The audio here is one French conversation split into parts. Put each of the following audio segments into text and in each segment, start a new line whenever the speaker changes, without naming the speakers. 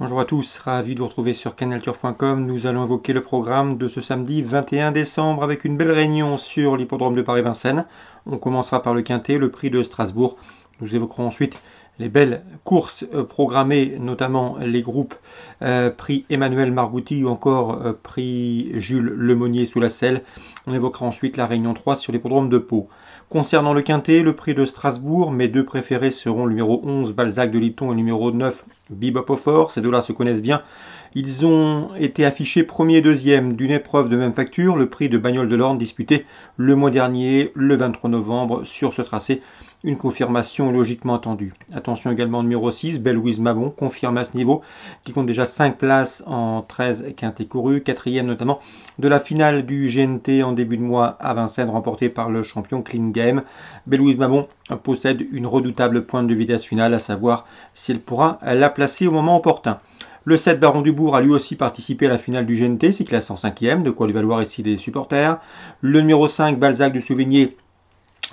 Bonjour à tous, ravi de vous retrouver sur canalturf.com. Nous allons évoquer le programme de ce samedi 21 décembre avec une belle réunion sur l'hippodrome de Paris-Vincennes. On commencera par le Quintet, le prix de Strasbourg. Nous évoquerons ensuite les belles courses programmées, notamment les groupes prix Emmanuel Margouti ou encore prix Jules Lemonnier sous la selle. On évoquera ensuite la réunion 3 sur l'hippodrome de Pau. Concernant le Quintet, le prix de Strasbourg, mes deux préférés seront le numéro 11 Balzac de Litton et le numéro 9 Bebop au Fort. Ces deux-là se connaissent bien. Ils ont été affichés premier et deuxième d'une épreuve de même facture, le prix de Bagnoles de l'Orne disputé le mois dernier, le 23 novembre, sur ce tracé. Une confirmation logiquement attendue. Attention également au numéro 6, Belle Louise Mabon, confirmé à ce niveau, qui compte déjà 5 places en 13 quintés courus, quatrième notamment de la finale du GNT en début de mois à Vincennes, remportée par le champion Clean Game. Belle Louise Mabon possède une redoutable pointe de vitesse finale, à savoir si elle pourra la placer au moment opportun. Le 7 Baron du Bourg a lui aussi participé à la finale du GNT, s'il classe en 5e, de quoi lui valoir ici des supporters. Le numéro 5 Balzac du Souvigné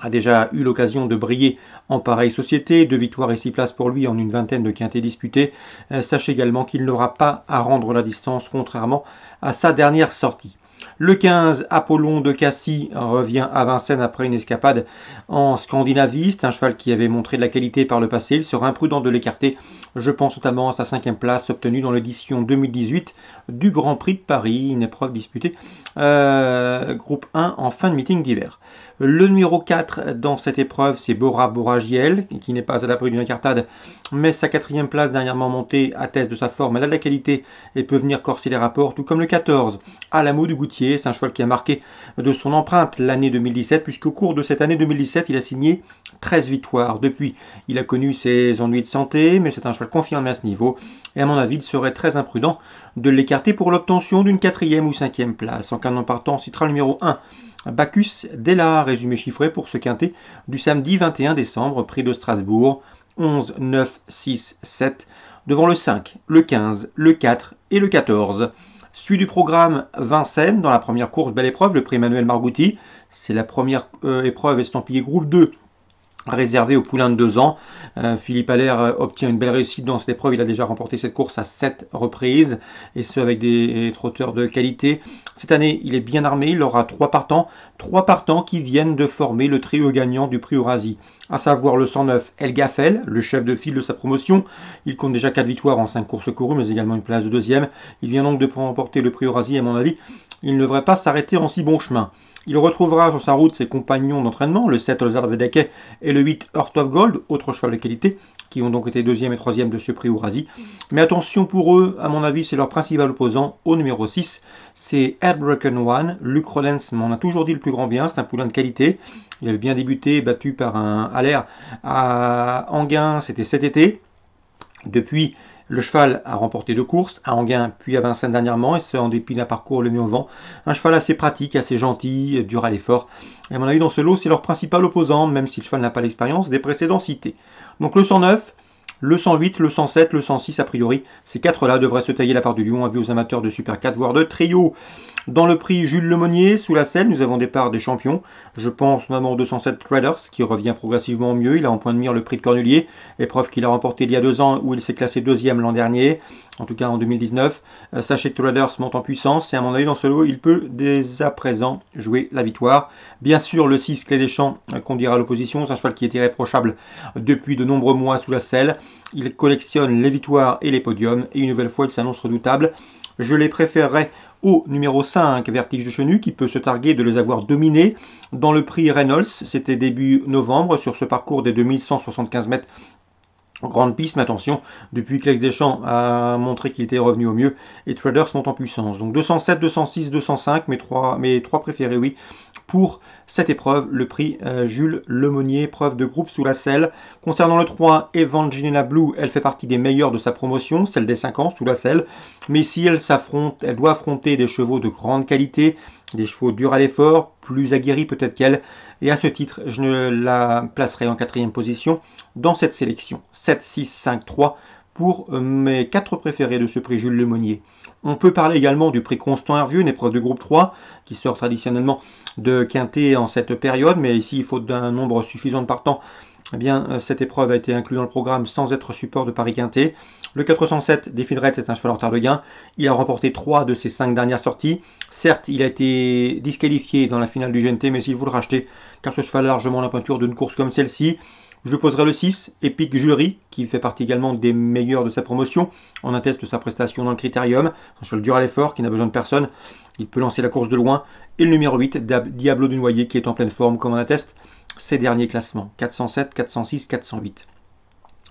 a déjà eu l'occasion de briller en pareille société, 2 victoires et 6 places pour lui en une vingtaine de quintés disputés. Sachez également qu'il n'aura pas à rendre la distance, contrairement à sa dernière sortie. Le 15, Apollon de Cassis revient à Vincennes après une escapade en Scandinavie. C'est un cheval qui avait montré de la qualité par le passé. Il sera imprudent de l'écarter. Je pense notamment à sa 5e place obtenue dans l'édition 2018 du Grand Prix de Paris, une épreuve disputée groupe 1 en fin de meeting d'hiver. Le numéro 4 dans cette épreuve, c'est Bora Boragiel, qui n'est pas à l'abri d'une incartade, mais sa 4e place dernièrement montée atteste de sa forme. Elle a de la qualité et peut venir corser les rapports, tout comme le 14, Alamo du Goutier. C'est un cheval qui a marqué de son empreinte l'année 2017, puisqu'au cours de cette année 2017, il a signé 13 victoires. Depuis, il a connu ses ennuis de santé, mais c'est un cheval confirmé à ce niveau. Et à mon avis, il serait très imprudent de l'écarter pour l'obtention d'une 4e ou 5e place. En cas non partant, on citera le numéro 1. Bacchus Della, résumé chiffré pour ce quintet du samedi 21 décembre, prix de Strasbourg, 11, 9, 6, 7, devant le 5, le 15, le 4 et le 14. Suit du programme Vincennes, dans la première course, belle épreuve, le prix Emmanuel Margouti. C'est la première épreuve estampillée groupe 2, réservé aux poulains de 2 ans. Philippe Allaire obtient une belle réussite dans cette épreuve. Il a déjà remporté cette course à 7 reprises, et ce avec des trotteurs de qualité. Cette année, il est bien armé. Il aura 3 partants qui viennent de former le trio gagnant du prix Eurasie, à savoir le 109 El Gaffel, le chef de file de sa promotion. Il compte déjà 4 victoires en 5 courses courues, mais également une place de deuxième. Il vient donc de remporter le prix Eurasie. À mon avis, il ne devrait pas s'arrêter en si bon chemin. Il retrouvera sur sa route ses compagnons d'entraînement, le 7 Ozar Vedeke et le 8 Heart of Gold, autres cheval de qualité, qui ont donc été 2e et 3e de ce prix Eurasie. Mais attention pour eux, à mon avis, c'est leur principal opposant au numéro 6. C'est Heartbroken One. Luc Rollens m'en a toujours dit le plus grand bien, c'est un poulain de qualité. Il avait bien débuté, battu par un Allaire à Anguin, c'était cet été. Depuis, le cheval a remporté 2 courses, à Anguin puis à Vincennes dernièrement, et ce en dépit d'un parcours le mieux au vent. Un cheval assez pratique, assez gentil, dur à l'effort. Et à mon avis, dans ce lot, c'est leur principal opposant, même si le cheval n'a pas l'expérience des précédents cités. Donc le 109, le 108, le 107, le 106, a priori, ces 4-là devraient se tailler la part du lion, avis aux amateurs de Super 4, voire de trio. Dans le prix Jules Lemonnier, sous la selle, nous avons des parts des champions. Je pense notamment au 207 Traders, qui revient progressivement mieux. Il a en point de mire le prix de Cornulier, épreuve qu'il a remporté il y a 2 ans, où il s'est classé 2e l'an dernier, en tout cas en 2019. Sachez que Traders monte en puissance, et à mon avis, dans ce lot, il peut dès à présent jouer la victoire. Bien sûr, le 6 Clé des Champs, qu'on dira à l'opposition, c'est un cheval qui est irréprochable depuis de nombreux mois sous la selle. Il collectionne les victoires et les podiums, et une nouvelle fois, il s'annonce redoutable. Je les préférerais au numéro 5, Vertige de Chenu, qui peut se targuer de les avoir dominés dans le prix Reynolds. C'était début novembre sur ce parcours des 2175 mètres. Grande piste, mais attention, depuis que Lex Deschamps a montré qu'il était revenu au mieux, et Traders monte en puissance. Donc 207, 206, 205, mes trois préférés, oui, pour cette épreuve, le prix Jules Lemonnier, épreuve de groupe sous la selle. Concernant le 3, Evangelina Blue, elle fait partie des meilleures de sa promotion, celle des 5 ans sous la selle. Mais ici, elle doit affronter des chevaux de grande qualité, des chevaux durs à l'effort, plus aguerris peut-être qu'elle. Et à ce titre, je ne la placerai en 4e position dans cette sélection. 7, 6, 5, 3 pour mes 4 préférés de ce prix Jules Lemonnier. On peut parler également du prix Constant Hervieux, une épreuve de groupe 3, qui sort traditionnellement de quintet en cette période, mais ici il faut d'un nombre suffisant de partants eh bien, cette épreuve a été inclue dans le programme sans être support de Paris Quintet. Le 407 des Fildred, c'est un cheval en retard de gain. Il a remporté 3 de ses 5 dernières sorties. Certes, il a été disqualifié dans la finale du GNT, mais il vous le racheter, car ce cheval a largement la pointure d'une course comme celle-ci. Je lui poserai le 6, Epic Jury, qui fait partie également des meilleurs de sa promotion. On atteste sa prestation dans le critérium. Un cheval dur à l'effort, qui n'a besoin de personne. Il peut lancer la course de loin. Et le numéro 8, Diablo du Noyer, qui est en pleine forme, comme on atteste ses derniers classements. 407, 406, 408.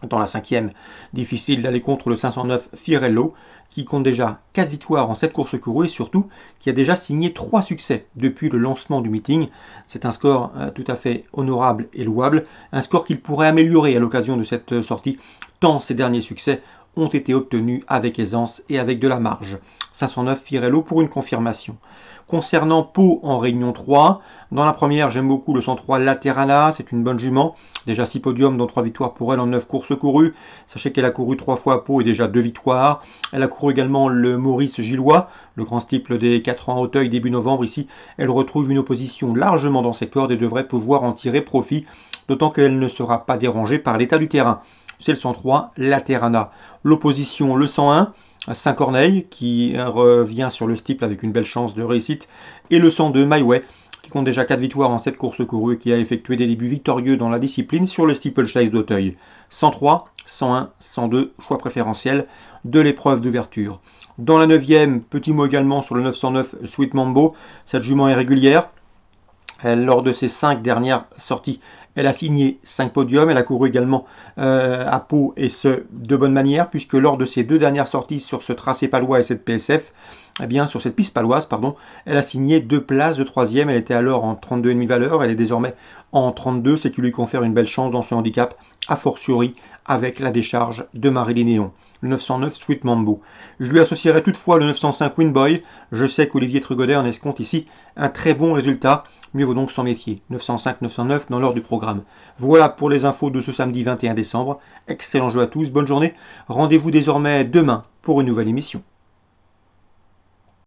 Dans la cinquième, difficile d'aller contre le 509 Firello, qui compte déjà 4 victoires en 7 courses courues et surtout qui a déjà signé 3 succès depuis le lancement du meeting. C'est un score tout à fait honorable et louable, un score qu'il pourrait améliorer à l'occasion de cette sortie, tant ces derniers succès ont été obtenus avec aisance et avec de la marge. 509 Firello pour une confirmation. Concernant Pau en Réunion 3, dans la première, j'aime beaucoup le 103 Laterana, c'est une bonne jument. Déjà 6 podiums, dont 3 victoires pour elle en 9 courses courues. Sachez qu'elle a couru 3 fois à Pau et déjà 2 victoires. Elle a couru également le Maurice Gillois, le grand steeple des 4 ans à Auteuil début novembre. Ici, elle retrouve une opposition largement dans ses cordes et devrait pouvoir en tirer profit, d'autant qu'elle ne sera pas dérangée par l'état du terrain. C'est le 103 Laterana. L'opposition, le 101 Saint-Corneille, qui revient sur le steeple avec une belle chance de réussite, et le 102 Mailway, qui compte déjà 4 victoires en 7 courses courues et qui a effectué des débuts victorieux dans la discipline sur le steeplechase d'Auteuil. 103, 101, 102, choix préférentiel de l'épreuve d'ouverture. Dans la 9e, petit mot également sur le 909 Sweet Mambo. Cette jument est régulière. Lors de ses 5 dernières sorties, elle a signé 5 podiums. Elle a couru également à Pau et ce de bonne manière, puisque lors de ses 2 dernières sorties sur ce tracé palois et cette PSF, eh bien, sur cette piste paloise, elle a signé 2 places de 3e. Elle était alors en 32,5 valeur. Elle est désormais en 32, ce qui lui confère une belle chance dans ce handicap, a fortiori avec la décharge de Marie Néon. Le 909 Sweet Mambo. Je lui associerai toutefois le 905 Winboy. Je sais qu'Olivier Trugodet en escompte ici un très bon résultat. Mieux vaut donc s'en méfier. 905-909 dans l'ordre du programme. Voilà pour les infos de ce samedi 21 décembre. Excellent jeu à tous, bonne journée. Rendez-vous désormais demain pour une nouvelle émission.